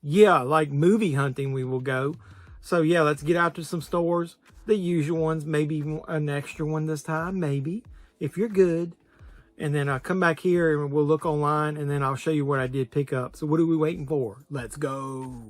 Yeah, like movie hunting we will go. So yeah, let's get out to some stores. The usual ones, maybe an extra one this time, maybe, if you're good. And then I'll come back here and we'll look online and then I'll show you what I did pick up. So what are we waiting for? Let's go.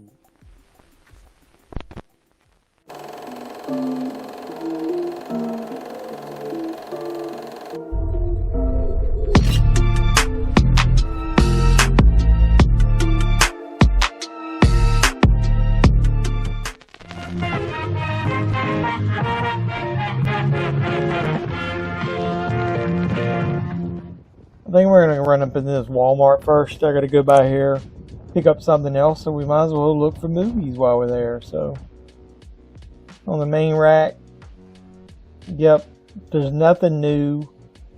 I think we're going to run up into this Walmart first. I got to go by here, pick up something else, so we might as well look for movies while we're there. So, on the main rack, yep, there's nothing new,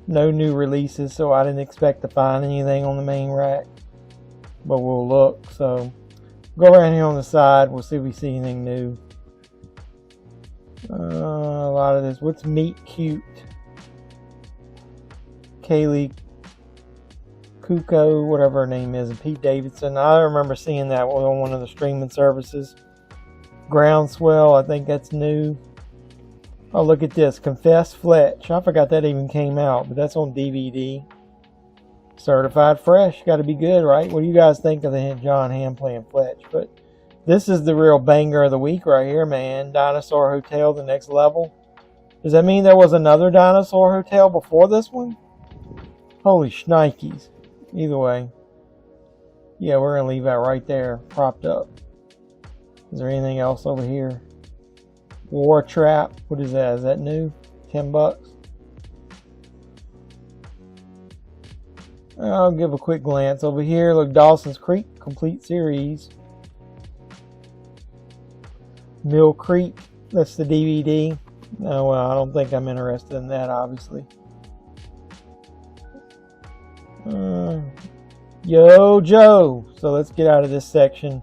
no new releases, so I didn't expect to find anything on the main rack, but we'll look. So, go around here on the side, we'll see if we see anything new. A lot of this, what's Meet Cute? Kaylee Kuko, whatever her name is, and Pete Davidson. I remember seeing that on one of the streaming services. Groundswell, I think that's new. Oh, look at this. Confess Fletch. I forgot that even came out, but that's on DVD. Certified Fresh. Got to be good, right? What do you guys think of the John Hamm playing Fletch? But this is the real banger of the week right here, man. Dinosaur Hotel, The Next Level. Does that mean there was another Dinosaur Hotel before this one? Holy shnikes. Either way. Yeah, we're going to leave that right there, propped up. Is there anything else over here? War Trap. What is that? Is that new? $10? I'll give a quick glance over here. Look, Dawson's Creek, complete series. Mill Creek. That's the DVD. Oh, well, I don't think I'm interested in that, obviously. Yo Joe. So let's get out of this section.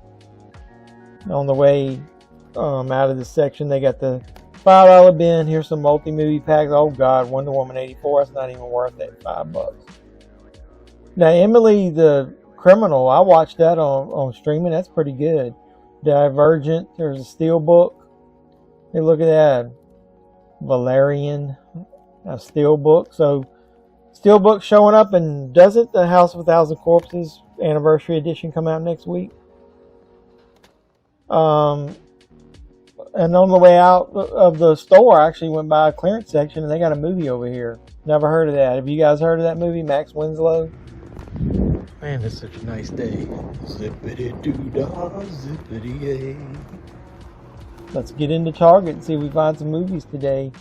On the way out of this section, they got the $5 bin. Here's some multi-movie packs. Oh god, Wonder Woman 84. That's not even worth it. $5. Now Emily the Criminal, I watched that on streaming. That's pretty good. Divergent. There's a Steelbook. Hey, look at that. Valerian. A Steelbook. So Steelbook showing up, and doesn't the House of a Thousand Corpses Anniversary Edition come out next week? And on the way out of the store, I actually went by a clearance section, and they got a movie over here. Never heard of that. Have you guys heard of that movie, Max Winslow? Man, it's such a nice day. Zippity-doo-dah, zippity-yay. Let's get into Target and see if we find some movies today.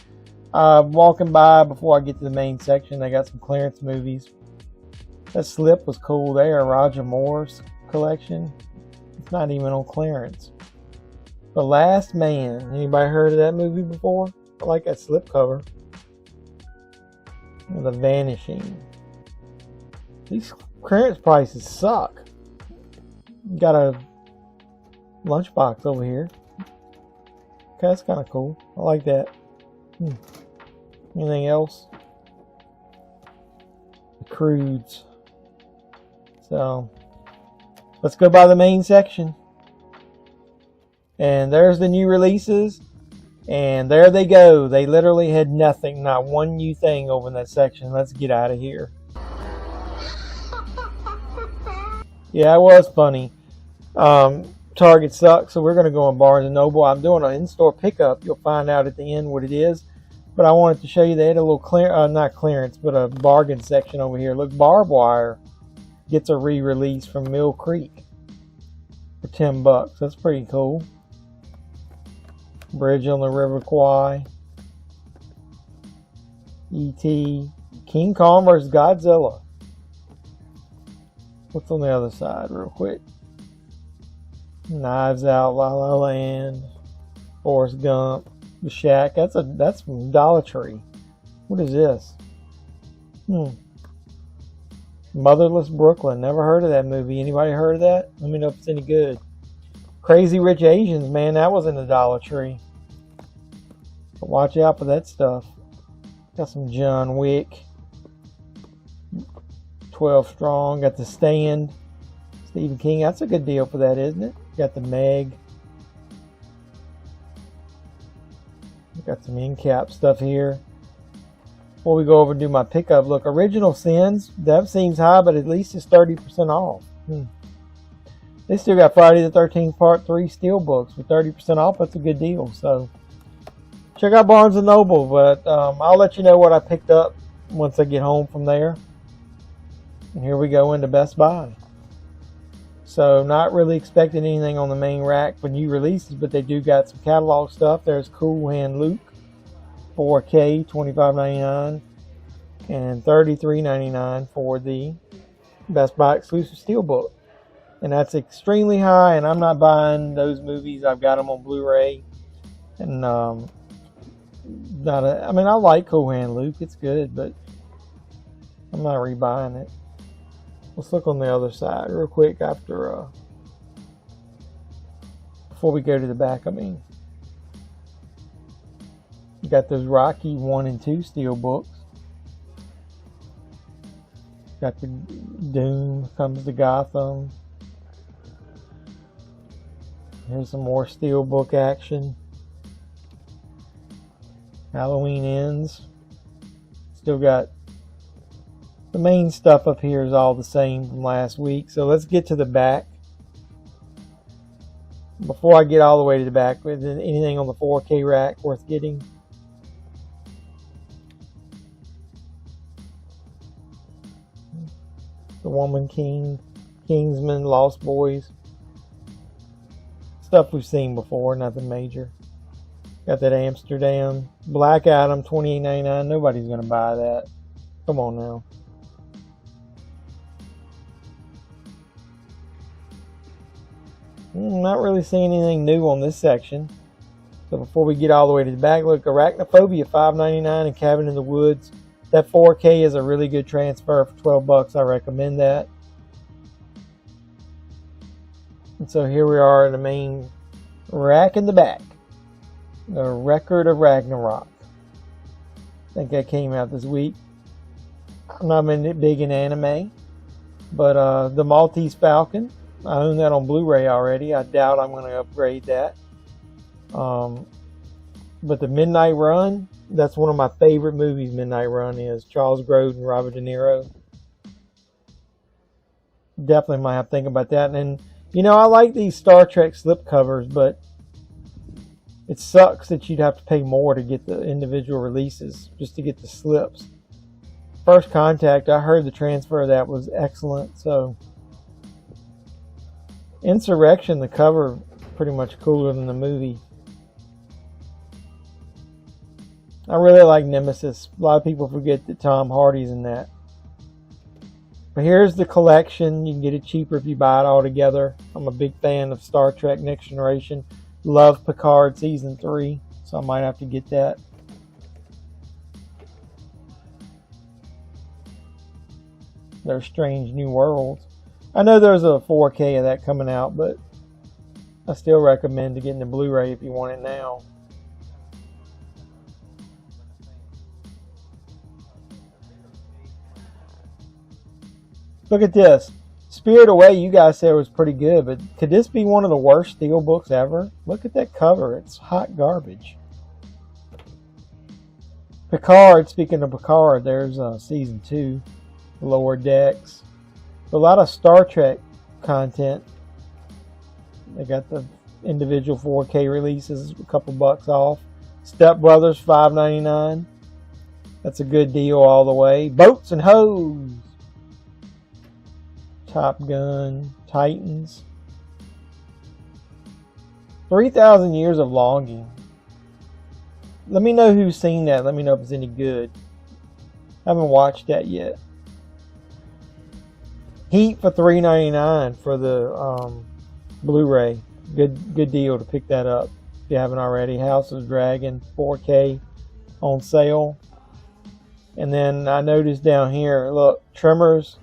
Walking by before I get to the main section, they got some clearance movies. That Slip was cool there, Roger Moore's collection. It's not even on clearance. The Last Man. Anybody heard of that movie before? I like that slip cover. The Vanishing. These clearance prices suck. Got a lunchbox over here. Okay, that's kind of cool. I like that. Anything else? The Crudes. So, let's go by the main section. And there's the new releases. And there they go. They literally had nothing. Not one new thing over in that section. Let's get out of here. Yeah, it was funny. Target sucks, so we're going to go on Barnes & Noble. I'm doing an in-store pickup. You'll find out at the end what it is. But I wanted to show you they had a little not clearance, but a bargain section over here. Look, Barbed Wire gets a re-release from Mill Creek for $10. That's pretty cool. Bridge on the River Kwai. E.T. King Kong vs. Godzilla. What's on the other side, real quick? Knives Out, La La Land, Forrest Gump, The Shack. That's from Dollar Tree. What is this? Motherless Brooklyn. Never heard of that movie. Anybody heard of that? Let me know if it's any good. Crazy Rich Asians, man. That was in the Dollar Tree. But watch out for that stuff. Got some John Wick. 12 Strong. Got The Stand. Stephen King, that's a good deal for that, isn't it? Got the Meg. Got some end cap stuff here. Before we go over and do my pickup, look, Original Sins, that seems high, but at least it's 30% off. They still got Friday the 13th Part 3 Steelbooks with 30% off. That's a good deal. So check out Barnes & Noble, but I'll let you know what I picked up once I get home from there. And here we go into Best Buy. So not really expecting anything on the main rack for new releases, but they do got some catalog stuff. There's Cool Hand Luke, 4K, $25.99 and $33.99 for the Best Buy exclusive Steelbook. And that's extremely high, and I'm not buying those movies. I've got them on Blu-ray. And I like Cool Hand Luke. It's good, but I'm not rebuying it. Let's look on the other side real quick after before we go to the back. You got those Rocky 1 and 2 Steelbooks. Got the Doom Comes to Gotham. Here's some more Steelbook action. Halloween Ends. Still got the main stuff up here is all the same from last week. So let's get to the back. Before I get all the way to the back, is there anything on the 4K rack worth getting? The Woman King, Kingsman, Lost Boys. Stuff we've seen before, nothing major. Got that Amsterdam. Black Adam, $28.99. Nobody's going to buy that. Come on now. Not really seeing anything new on this section. So before we get all the way to the back, look, Arachnophobia, $5.99 and Cabin in the Woods. That 4K is a really good transfer for $12. I recommend that. And so here we are in the main rack in the back. The Record of Ragnarok. I think that came out this week. I'm not big in anime, but the Maltese Falcon, I own that on Blu-ray already. I doubt I'm going to upgrade that. But the Midnight Run, that's one of my favorite movies. Midnight Run is Charles Grodin, Robert De Niro. Definitely might have to think about that. And I like these Star Trek slipcovers, but it sucks that you'd have to pay more to get the individual releases just to get the slips. First Contact, I heard the transfer of that was excellent. So Insurrection, the cover, pretty much cooler than the movie. I really like Nemesis. A lot of people forget that Tom Hardy's in that. But here's the collection. You can get it cheaper if you buy it all together. I'm a big fan of Star Trek Next Generation. Love Picard Season 3, so I might have to get that. There's Strange New Worlds. I know there's a 4K of that coming out, but I still recommend getting the Blu-ray if you want it now. Look at this. Spirit Away, you guys said was pretty good, but could this be one of the worst Steelbooks ever? Look at that cover. It's hot garbage. Picard, speaking of Picard, there's Season 2, Lower Decks. A lot of Star Trek content. They got the individual 4K releases, a couple bucks off. Step Brothers, $5.99. That's a good deal all the way. Boats and Hoes. Top Gun, Titans. 3,000 Years of Longing. Let me know who's seen that. Let me know if it's any good. I haven't watched that yet. Heat for $3.99 for the Blu-ray. Good deal to pick that up if you haven't already. House of Dragon 4K on sale. And then I noticed down here, look, Tremors,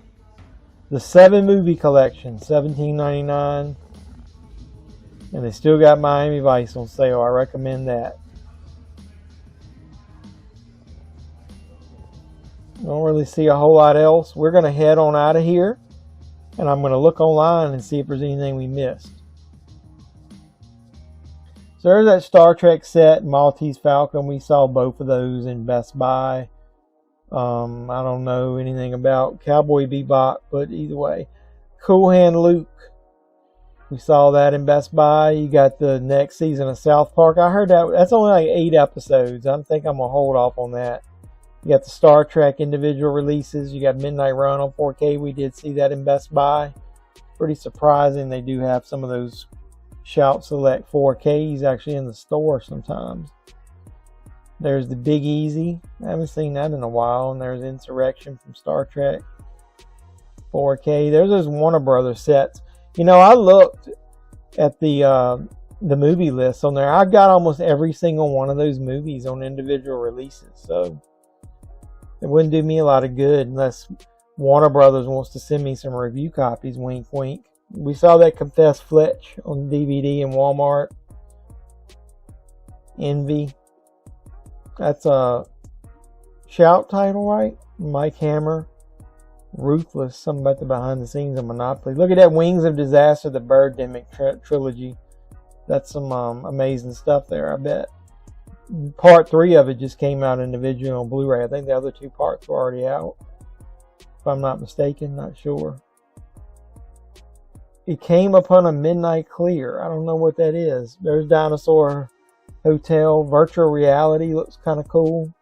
the 7 movie collection, $17.99. And they still got Miami Vice on sale. I recommend that. Don't really see a whole lot else. We're going to head on out of here. And I'm going to look online and see if there's anything we missed. So there's that Star Trek set, Maltese Falcon. We saw both of those in Best Buy. I don't know anything about Cowboy Bebop, but either way. Cool Hand Luke. We saw that in Best Buy. You got the next season of South Park. I heard that's only like 8 episodes. I think I'm going to hold off on that. You got the Star Trek individual releases. You got Midnight Run on 4K. We did see that in Best Buy. Pretty surprising. They do have some of those Shout Select 4Ks actually in the store sometimes. There's the Big Easy. I haven't seen that in a while. And there's Insurrection from Star Trek 4K. There's those Warner Brothers sets. You know, I looked at the movie list on there. I got almost every single one of those movies on individual releases. So it wouldn't do me a lot of good unless Warner Brothers wants to send me some review copies. Wink, wink. We saw that Confess Fletch on DVD in Walmart. Envy. That's a Shout title, right? Mike Hammer. Ruthless. Something about the behind the scenes of Monopoly. Look at that Wings of Disaster, the Birdemic trilogy. That's some amazing stuff there, I bet. Part 3 of it just came out individually on Blu-ray. I think the other 2 parts were already out. If I'm not mistaken, not sure. It Came Upon a Midnight Clear. I don't know what that is. There's Dinosaur Hotel. Virtual reality looks kind of cool.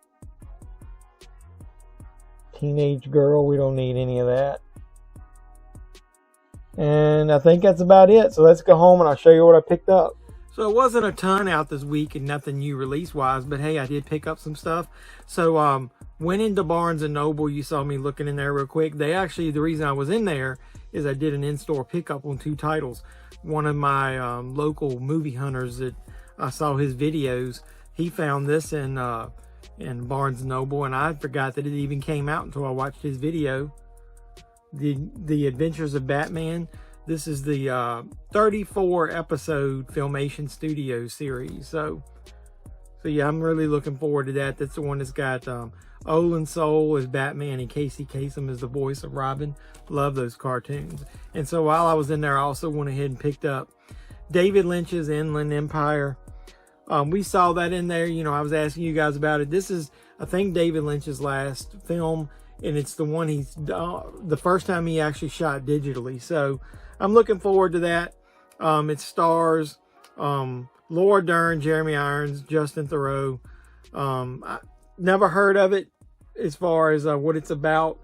Teenage Girl. We don't need any of that. And I think that's about it. So let's go home and I'll show you what I picked up. So it wasn't a ton out this week and nothing new release-wise, but hey, I did pick up some stuff. So went into Barnes & Noble. You saw me looking in there real quick. They actually, the reason I was in there is I did an in-store pickup on 2 titles. One of my local movie hunters that I saw his videos, he found this in Barnes & Noble, and I forgot that it even came out until I watched his video. The Adventures of Batman. This is the 34 episode Filmation Studios series. So yeah, I'm really looking forward to that. That's the one that's got Olin Soul as Batman and Casey Kasem as the voice of Robin. Love those cartoons. And so while I was in there, I also went ahead and picked up David Lynch's Inland Empire. We saw that in there. You know, I was asking you guys about it. This is, I think, David Lynch's last film, and it's the one the first time he actually shot digitally. So I'm looking forward to that. It stars Laura Dern, Jeremy Irons, Justin Theroux. I never heard of it as far as what it's about.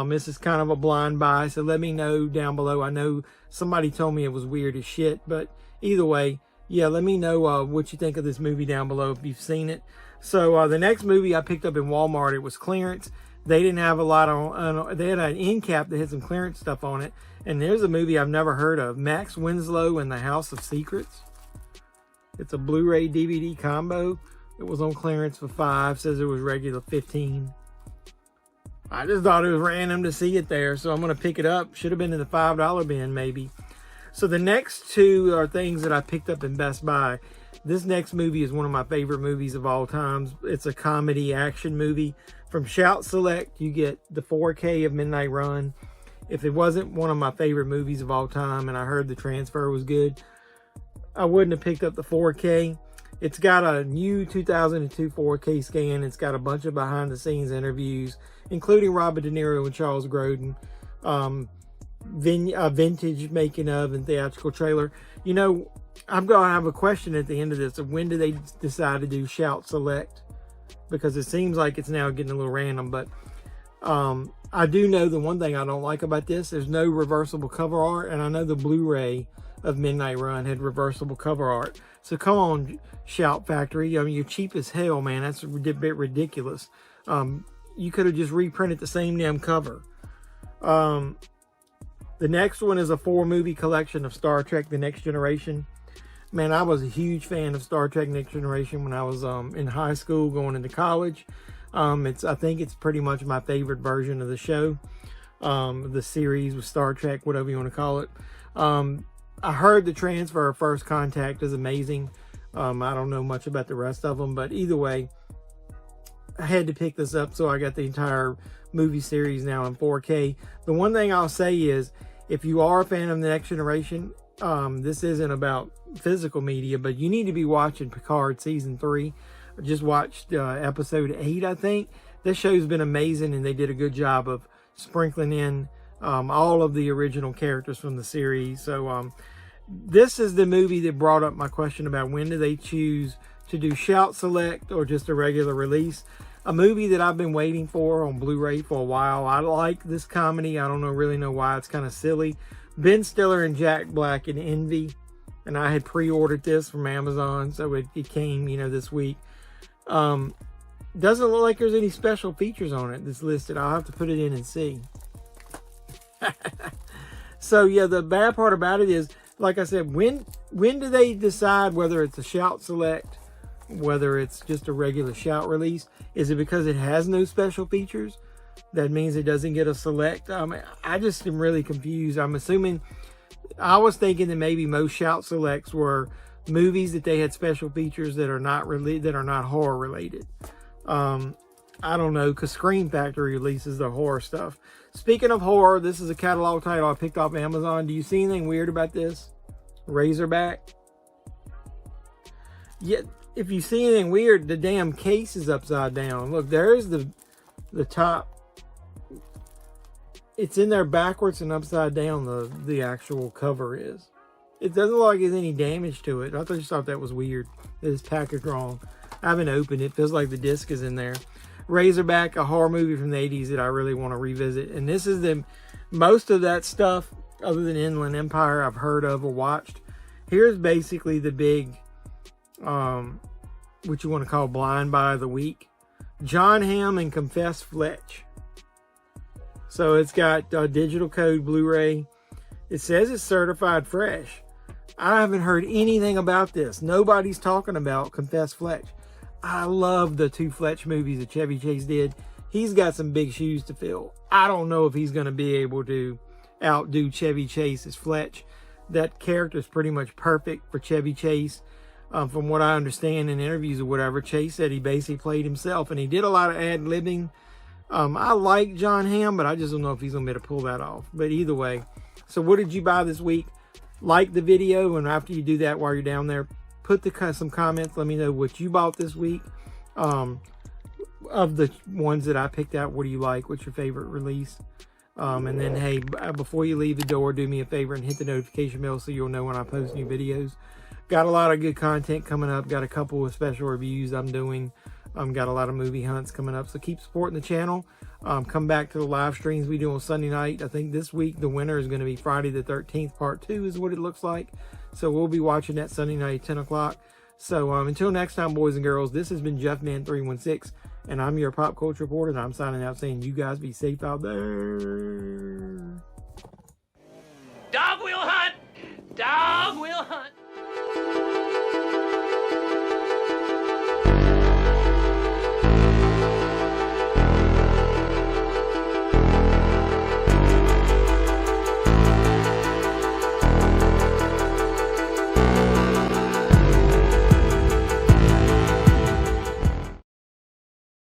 This is kind of a blind buy, so let me know down below. I know somebody told me it was weird as shit, but either way, yeah, let me know what you think of this movie down below if you've seen it. So the next movie I picked up in Walmart, it was clearance. They didn't have a lot on, they had an end cap that had some clearance stuff on it. And there's a movie I've never heard of, Max Winslow and the House of Secrets. It's a Blu-ray DVD combo. It was on clearance for $5, says it was regular $15. I just thought it was random to see it there, so I'm going to pick it up. Should have been in the $5 bin, maybe. So the next 2 are things that I picked up in Best Buy. This next movie is one of my favorite movies of all times. It's a comedy action movie. From Shout Select, you get the 4K of Midnight Run. If it wasn't one of my favorite movies of all time and I heard the transfer was good, I wouldn't have picked up the 4K. It's got a new 2002 4K scan. It's got a bunch of behind the scenes interviews, including Robert De Niro and Charles Grodin. Vintage making of and theatrical trailer. You know, I'm going to have a question at the end of this of when do they decide to do Shout Select? Because it seems like it's now getting a little random, but I do know the one thing I don't like about this, there's no reversible cover art, and I know the Blu-ray of Midnight Run had reversible cover art. So come on, Shout Factory. I mean, you're cheap as hell, man. That's a bit ridiculous. You could have just reprinted the same damn cover. The next one is a 4-movie collection of Star Trek The Next Generation. Man, I was a huge fan of Star Trek Next Generation when I was in high school going into college. I think it's pretty much my favorite version of the show. The series with Star Trek, whatever you want to call it. I heard the transfer of First Contact is amazing. I don't know much about the rest of them, but either way, I had to pick this up, so I got the entire movie series now in 4K. The one thing I'll say is, If you are a fan of The Next Generation, this isn't about physical media, but you need to be watching Picard Season 3. I just watched Episode 8, I think. This show's been amazing, and they did a good job of sprinkling in all of the original characters from the series. So this is the movie that brought up my question about when do they choose to do Shout Select or just a regular release. A movie that I've been waiting for on Blu-ray for a while. I like this comedy. I don't really know why. It's kind of silly. Ben Stiller and Jack Black in Envy. And I had pre-ordered this from Amazon, so it came, this week. Doesn't look like there's any special features on it that's listed. I'll have to put it in and see. So yeah, the bad part about it is, like I said, when do they decide whether it's a Shout Select, whether it's just a regular Shout release? Is it because it has no special features? That means it doesn't get a Select? I just am really confused. I'm assuming, I was thinking that maybe most Shout Selects were movies that they had special features that are not horror related. I don't know, because Scream Factory releases the horror stuff. Speaking of horror, this is a catalog title I picked off Amazon. Do you see anything weird about this? Razorback. Yeah, if you see anything weird, the damn case is upside down. Look, there's the top. It's in there backwards and upside down, the actual cover is. It doesn't look like there's any damage to it. I just thought that was weird. It's packaged wrong. I haven't opened it. Feels like the disc is in there. Razorback, a horror movie from the 80s that I really want to revisit. And this is most of that stuff, other than Inland Empire, I've heard of or watched. Here's basically the big, what you want to call Blind Buy of the Week. John Hamm and Confess Fletch. So it's got digital code Blu-ray. It says it's certified fresh. I haven't heard anything about this. Nobody's talking about Confess Fletch. I love the 2 Fletch movies that Chevy Chase did. He's got some big shoes to fill. I don't know if he's going to be able to outdo Chevy Chase as Fletch. That character is pretty much perfect for Chevy Chase. From what I understand in interviews or whatever, Chase said he basically played himself, and he did a lot of ad-libbing. I like John Hamm, but I just don't know if he's going to be able to pull that off. But either way, so what did you buy this week? Like the video, and after you do that, while you're down there, put some comments. Let me know what you bought this week. Of the ones that I picked out, what do you like? What's your favorite release? And then, hey, before you leave the door, do me a favor and hit the notification bell so you'll know when I post new videos. Got a lot of good content coming up. Got a couple of special reviews I'm doing. Got a lot of movie hunts coming up. So keep supporting the channel. Come back to the live streams we do on Sunday night. I think this week the winner is going to be Friday the 13th, part 2 is what it looks like. So we'll be watching that Sunday night at 10 o'clock. So until next time, boys and girls, this has been JeffMan316, and I'm your pop culture reporter, and I'm signing out saying you guys be safe out there. Dog will hunt! Dog will hunt!